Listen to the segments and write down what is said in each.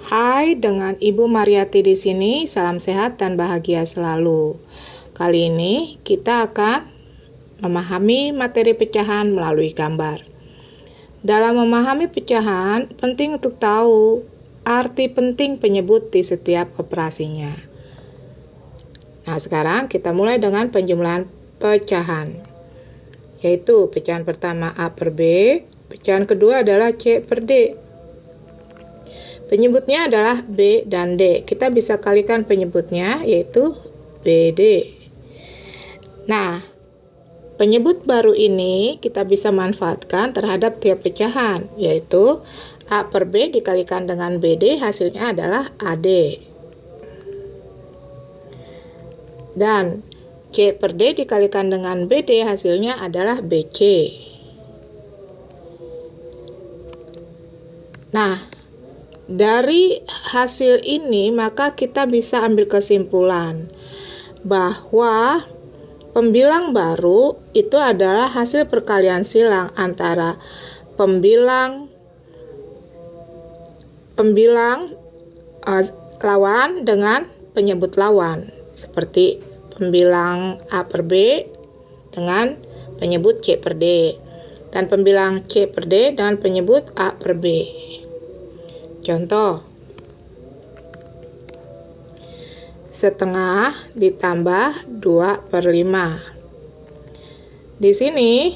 Hai, dengan Ibu Mariati di sini. Salam sehat dan bahagia selalu. Kali ini kita akan memahami materi pecahan melalui gambar. Dalam memahami pecahan, penting untuk tahu arti penting penyebut di setiap operasinya. Nah, sekarang kita mulai dengan penjumlahan pecahan, yaitu pecahan pertama A per B, pecahan kedua adalah C per D. Penyebutnya adalah B dan D. Kita bisa kalikan penyebutnya, yaitu BD. Nah, penyebut baru ini kita bisa manfaatkan terhadap tiap pecahan, yaitu A per B dikalikan dengan BD, hasilnya adalah AD. Dan C per D dikalikan dengan BD, hasilnya adalah BC. Nah, dari hasil ini maka kita bisa ambil kesimpulan bahwa pembilang baru itu adalah hasil perkalian silang antara pembilang lawan dengan penyebut lawan, seperti pembilang A per B dengan penyebut C per D, dan pembilang C per D dengan penyebut A per B. Contoh, setengah ditambah 2 per 5. Di sini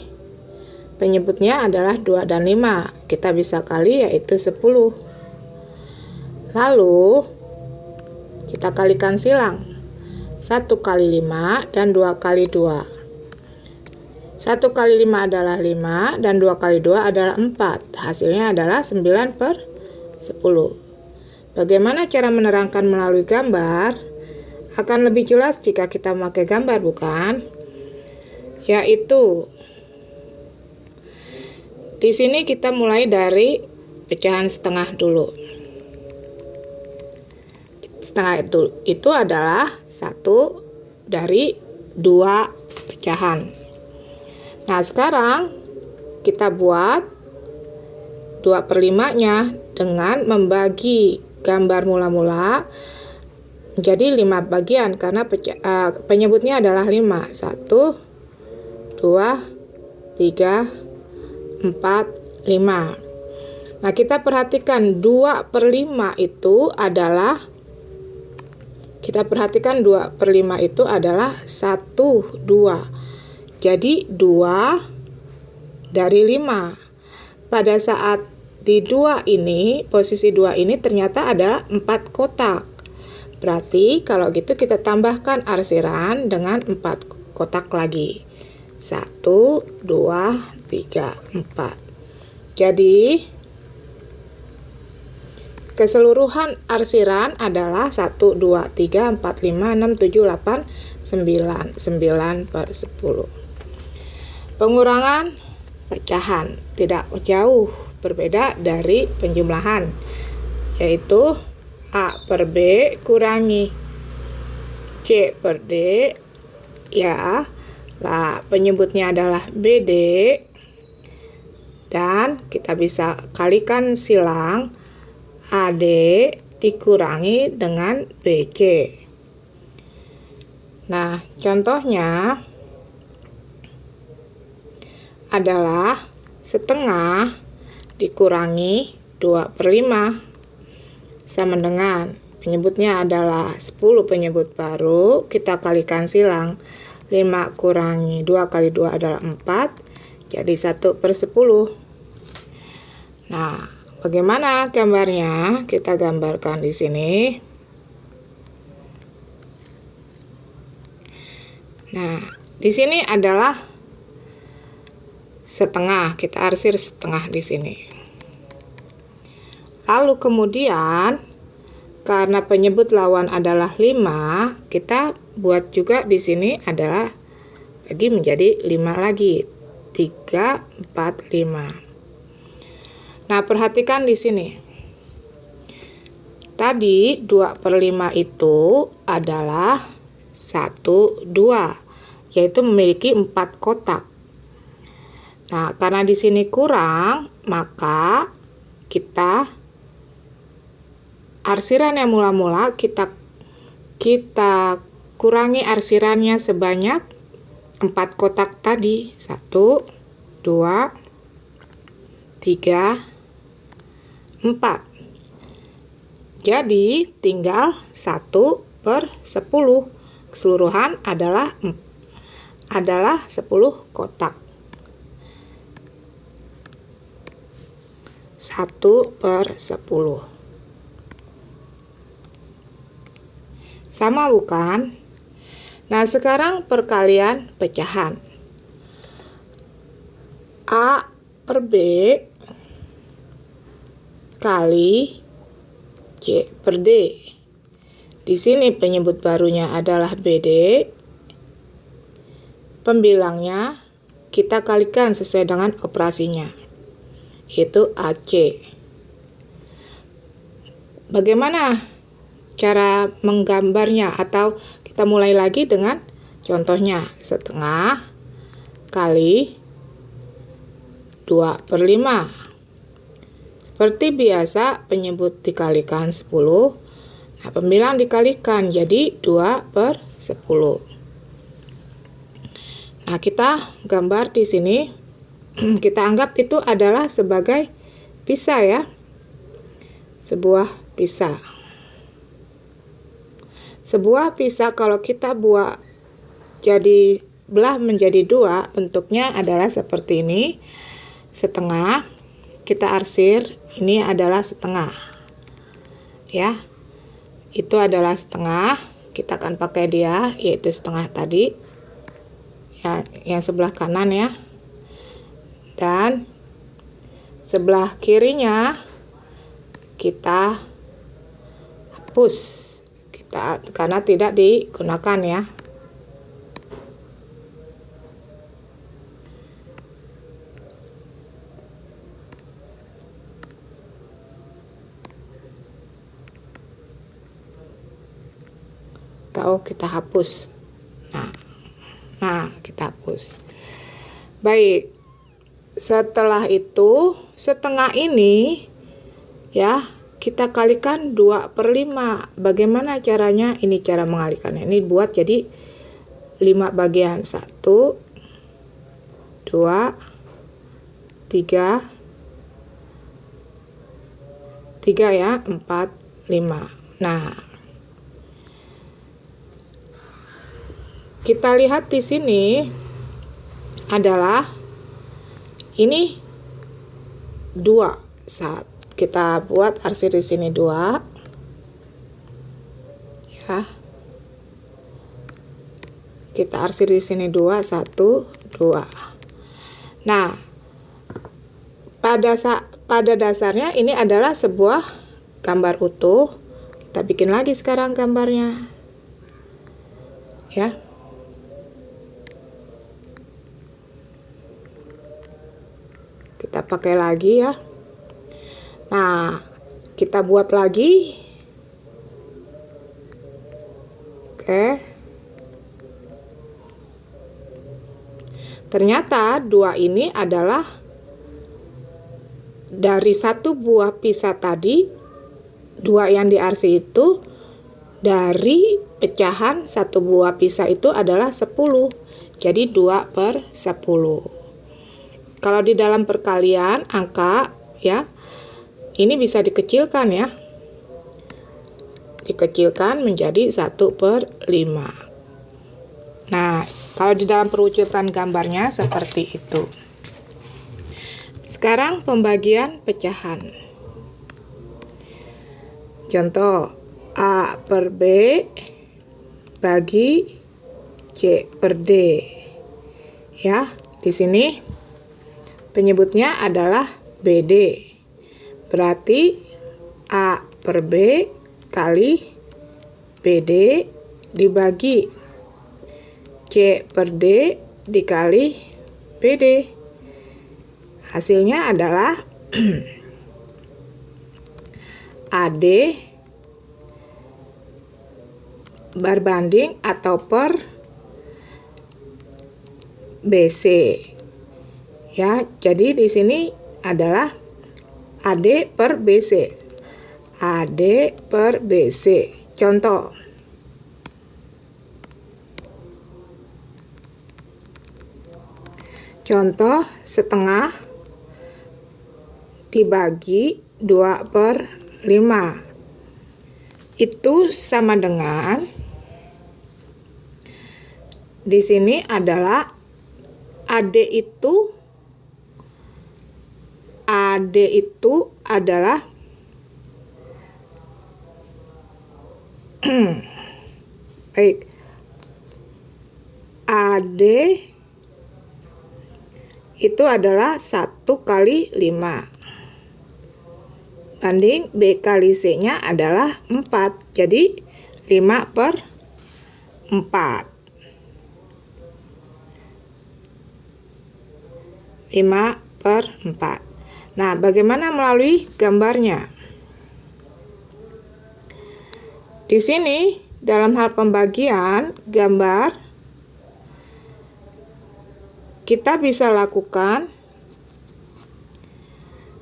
penyebutnya adalah 2 dan 5. Kita bisa kali, yaitu 10. Lalu kita kalikan silang. 1 kali 5 dan 2 kali 2. 1 kali 5 adalah 5 dan 2 kali 2 adalah 4. Hasilnya adalah 9 per 10. Bagaimana cara menerangkan melalui gambar? Akan lebih jelas jika kita memakai gambar, bukan? Yaitu di sini kita mulai dari pecahan setengah dulu. Setengah itu adalah satu dari 2 pecahan. Nah, sekarang kita buat 2 per 5-nya dengan membagi gambar mula-mula menjadi 5 bagian, karena penyebutnya adalah 5. 1, 2, 3, 4, 5. Nah, kita perhatikan 2 per 5 itu adalah 1, 2. Jadi 2 dari 5. Pada saat di 2 ini, posisi 2 ini ternyata ada 4 kotak. Berarti kalau gitu kita tambahkan arsiran dengan 4 kotak lagi. 1, 2, 3, 4. Jadi keseluruhan arsiran adalah 1, 2, 3, 4, 5, 6, 7, 8, 9. 9 per 10. Pengurangan pecahan tidak jauh berbeda dari penjumlahan, yaitu A per B kurangi C per D, ya. Nah, penyebutnya adalah BD, dan kita bisa kalikan silang AD dikurangi dengan BC. Nah, contohnya adalah setengah dikurangi 2 per 5 sama dengan penyebutnya adalah 10 penyebut baru. Kita kalikan silang 5 kurangi 2 kali 2 adalah 4, jadi 1 per 10. Nah, bagaimana gambarnya? Kita gambarkan di sini. Nah, di sini adalah setengah, kita arsir setengah di sini. Lalu kemudian karena penyebut lawan adalah 5, kita buat juga di sini adalah bagi menjadi 5 lagi. 3, 4, 5. Nah, perhatikan di sini. Tadi 2 per 5 itu adalah 1, 2, yaitu memiliki 4 kotak. Nah, karena di sini kurang, maka kita arsiran yang mula-mula kita kurangi arsirannya sebanyak 4 kotak tadi. 1, 2, 3, 4. Jadi tinggal 1/10. Keseluruhan adalah 10 kotak. 1/10. Sama bukan? Nah, sekarang perkalian pecahan. A per B kali C per D. Di sini penyebut barunya adalah BD. Pembilangnya kita kalikan sesuai dengan operasinya, yaitu AC. Bagaimana cara menggambarnya? Atau kita mulai lagi dengan contohnya. 1/2 kali 2/5. Seperti biasa, penyebut dikalikan 10. Nah, pembilang dikalikan, jadi 2/10. Nah, kita gambar di sini. Kita anggap itu adalah sebagai pisa ya. Sebuah pisa. Sebuah pisa kalau kita belah menjadi 2, bentuknya adalah seperti ini. 1/2 kita arsir, ini adalah 1/2. Ya. Itu adalah 1/2. Kita akan pakai dia, yaitu 1/2 tadi. Ya, yang sebelah kanan ya. Dan sebelah kirinya kita hapus. Karena tidak digunakan ya. Atau kita hapus. Nah, kita hapus. Baik. Setelah itu, 1/2 ini ya, kita kalikan 2/5. Bagaimana caranya? Ini cara mengalikannya. Ini buat jadi 5 bagian. 1, 2, 3 ya, 4, 5. Nah, kita lihat di sini adalah ini 2. Saat kita buat arsir di sini 2 ya. Kita arsir di sini 2, 1, 2. Nah, pada dasarnya ini adalah sebuah gambar utuh. Kita bikin lagi sekarang gambarnya. Ya. Kita pakai lagi ya. Nah, kita buat lagi. Oke. Ternyata 2 ini adalah dari 1 buah pisa tadi. 2 yang diarsir itu dari pecahan 1 buah pisa itu adalah 10. Jadi 2/10. Kalau di dalam perkalian angka ya, ini bisa dikecilkan ya. Dikecilkan menjadi 1/5. Nah, kalau di dalam perwujudan gambarnya seperti itu. Sekarang pembagian pecahan. Contoh, A per B bagi C per D. Ya, di sini penyebutnya adalah BD. Berarti A per B kali BD dibagi C per D dikali BD. Hasilnya adalah AD berbanding atau per BC. Ya, jadi di sini adalah AD per BC. AD per BC. Contoh. Contoh, setengah dibagi 2/5. Itu sama dengan, di sini adalah AD itu adalah baik, AD itu adalah 1/5 banding B kali C-nya adalah 4. Jadi 5/4. 5/4. Nah, bagaimana melalui gambarnya? Di sini, dalam hal pembagian gambar, kita bisa lakukan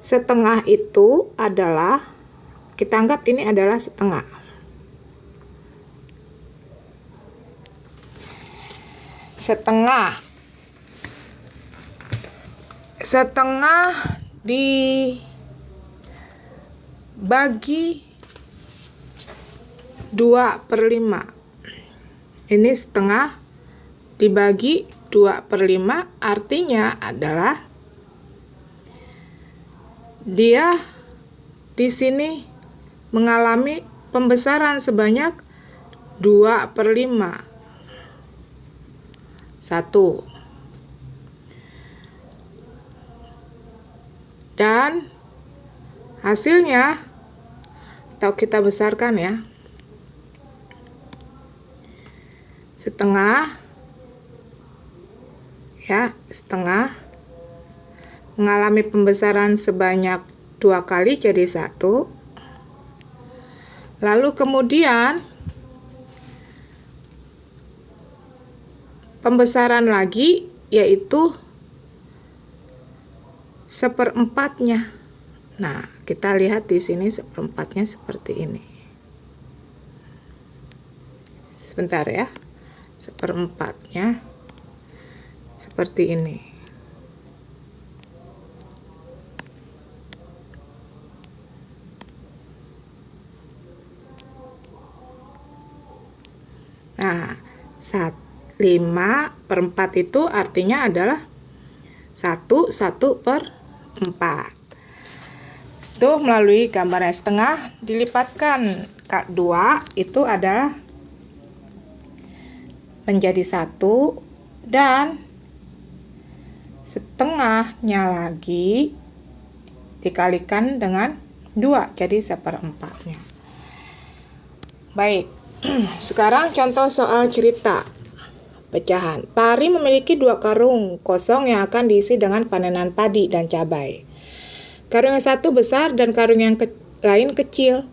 setengah itu adalah, kita anggap ini adalah setengah. Setengah dibagi 2/5. Ini setengah dibagi 2/5 artinya adalah dia di sini mengalami pembesaran sebanyak 2/5. 1. Dan hasilnya, atau kita besarkan ya, setengah mengalami pembesaran sebanyak 2 kali jadi 1. Lalu kemudian pembesaran lagi, yaitu 1/4-nya. Nah, kita lihat di sini 1/4-nya seperti ini. Sebentar ya. 1/4-nya seperti ini. Nah, 5/4 itu artinya adalah 1/4. Itu melalui gambaran setengah dilipatkan 2 itu adalah menjadi 1, dan setengahnya lagi dikalikan dengan 2 jadi 1/4-nya. Baik. Sekarang contoh soal cerita pecahan. Pari memiliki 2 karung kosong yang akan diisi dengan panenan padi dan cabai. Karung yang satu besar dan karung yang lain kecil.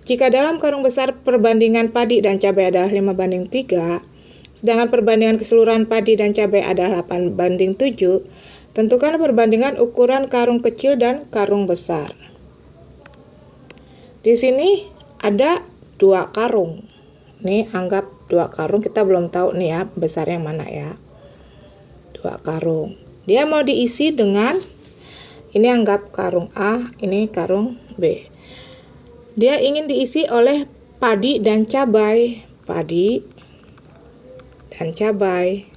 Jika dalam karung besar perbandingan padi dan cabai adalah 5/3, sedangkan perbandingan keseluruhan padi dan cabai adalah 8/7, tentukan perbandingan ukuran karung kecil dan karung besar. Di sini ada 2 karung. Nih, anggap 2 karung, kita belum tahu nih ya besar yang mana ya. 2 karung. Dia mau diisi dengan, ini anggap karung A, ini karung B. Dia ingin diisi oleh padi dan cabai. Padi dan cabai.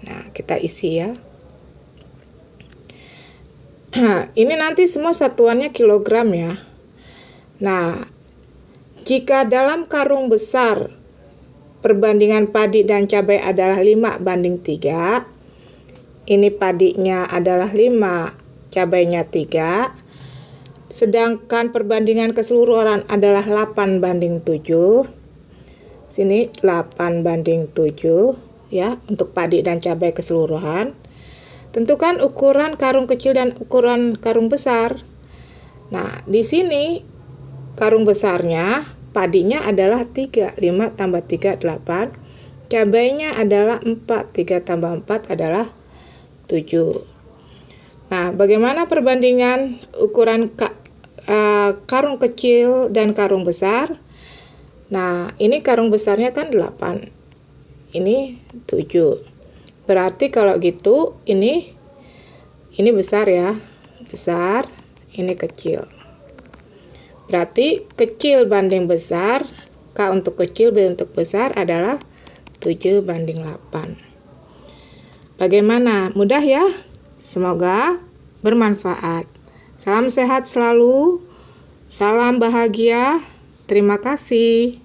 Nah, kita isi ya. Ini nanti semua satuannya kilogram ya. Nah, jika dalam karung besar perbandingan padi dan cabai adalah 5/3, ini padinya adalah 5, cabainya 3, sedangkan perbandingan keseluruhan adalah 8/7. Sini 8/7 ya untuk padi dan cabai keseluruhan. Tentukan ukuran karung kecil dan ukuran karung besar. Nah, di sini karung besarnya, padinya adalah 3, 5 tambah 3, 8. Cabainya adalah 4, 3 tambah 4 adalah 7. Nah, bagaimana perbandingan ukuran karung kecil dan karung besar. Nah, ini karung besarnya kan 8. Ini 7. Berarti kalau gitu ini besar ya. Besar, ini kecil. Berarti kecil banding besar, K untuk kecil, B untuk besar adalah 7:8. Bagaimana? Mudah ya? Semoga bermanfaat. Salam sehat selalu, salam bahagia, terima kasih.